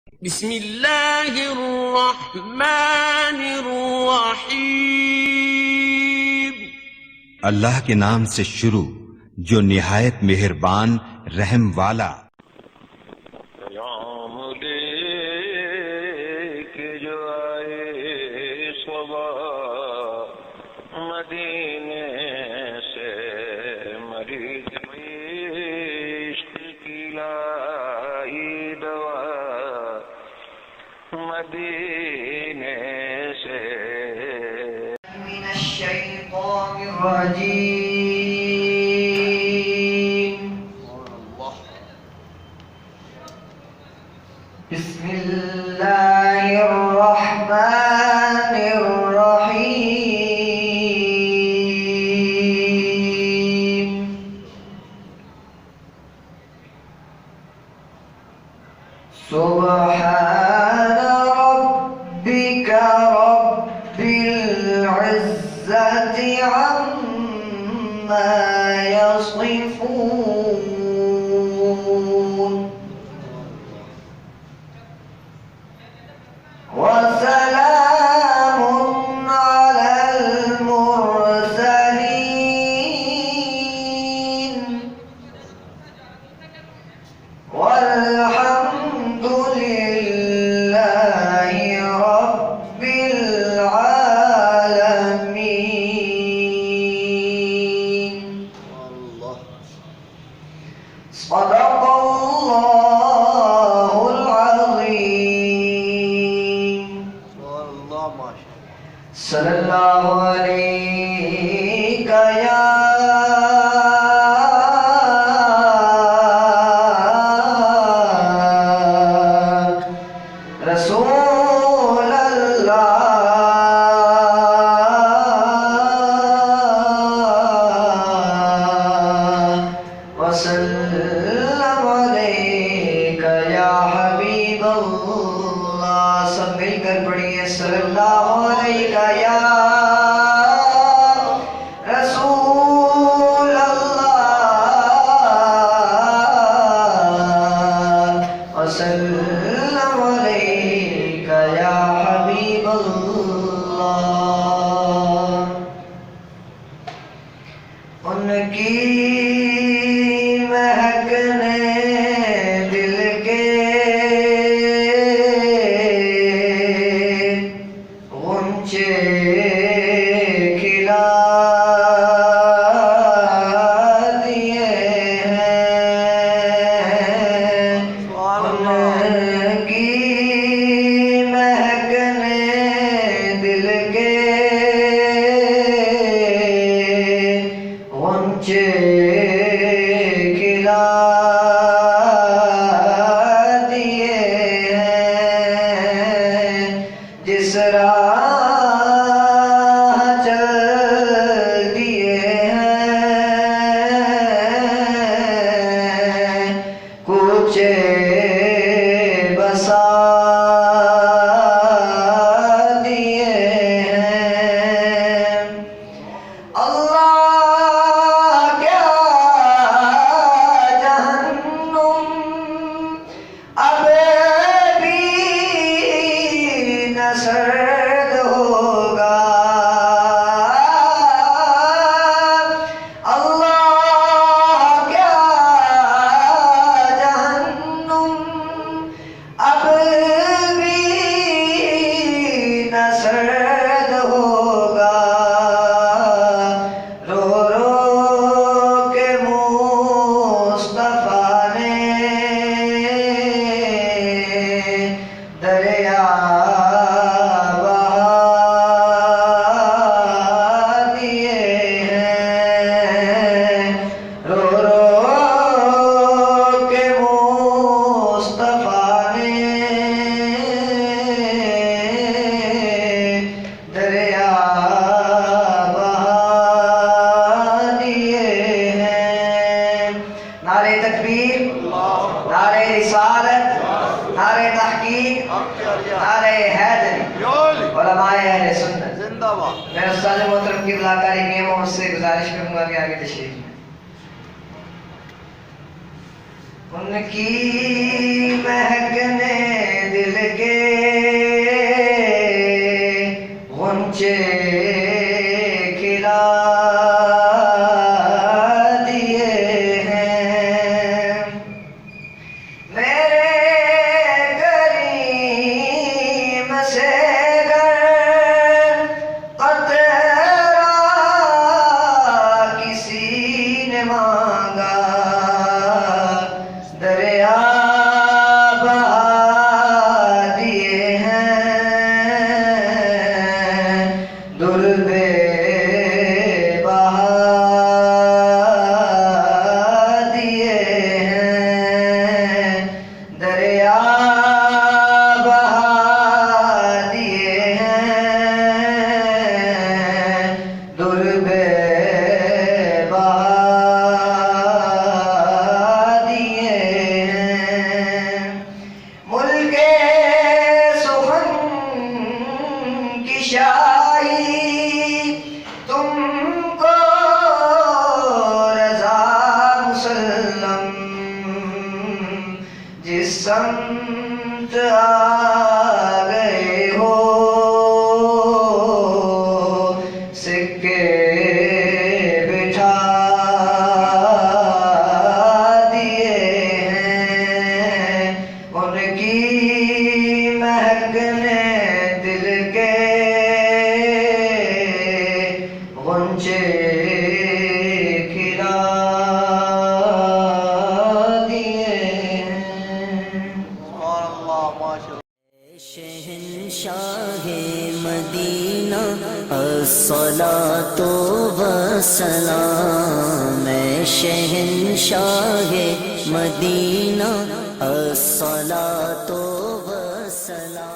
بسم اللہ الرحمن الرحیم۔ اللہ کے نام سے شروع جو نہایت مہربان رحم والا۔ پیام لے کے جو آئے صبح مدینے سے، مریض عشق کی لائی دوا مدینے سے۔ من الشیطان الرجیم، بسم اللہ الرحمن الرحیم۔ سبحان ربک رب العزة عما يصفون، وسلام على المرسلين، والحمد لله رب العالمين۔ صدق اللہ العظیم۔ صلی اللہ علیہ یا رسول اللہ، وسلم علیک یا حبیب اللہ۔ سب مل کر پڑھیے صلی اللہ علیہ یا رسول اللہ، وسلم علیک یا حبیب اللہ۔ ان کی مہک نے دل کے غنچے کھلا دیے ہیں، ان کی مہک نے دل کے غنچے کھلا دیے ہیں، جس راہ چل دیے ہیں، کوچے بسا دیے ہیں۔ اللہ کیا جہنم اب بھی نہ سرد ہوگا، اللہ کیا جہنم اب بھی نہ سرد ہوگا، رو رو کے مصطفیٰ نے دریا بہا دیے ہیں، رو رو کے مصطفیٰ نے دریا بہا دیے ہیں۔ نعرہ تکبیر، نعرہ رسالت، نعرہ تحقیق، نعرہ حیدری، علماء اہل سنت زندہ باد۔ میں استاد محترم کی بلاکاری کی محمد سے گزارش کروں گا کہ آگے تشریف لیں۔ ان کی مہک نے سمت آ گئے ہو سکے بٹھا دیے ہیں ان کی مہک نے دل کے غنچے کھلا دیے ہیں۔ شہنشاہ مدینہ الصلاۃ والسلام، شہنشاہ مدینہ الصلاۃ والسلام۔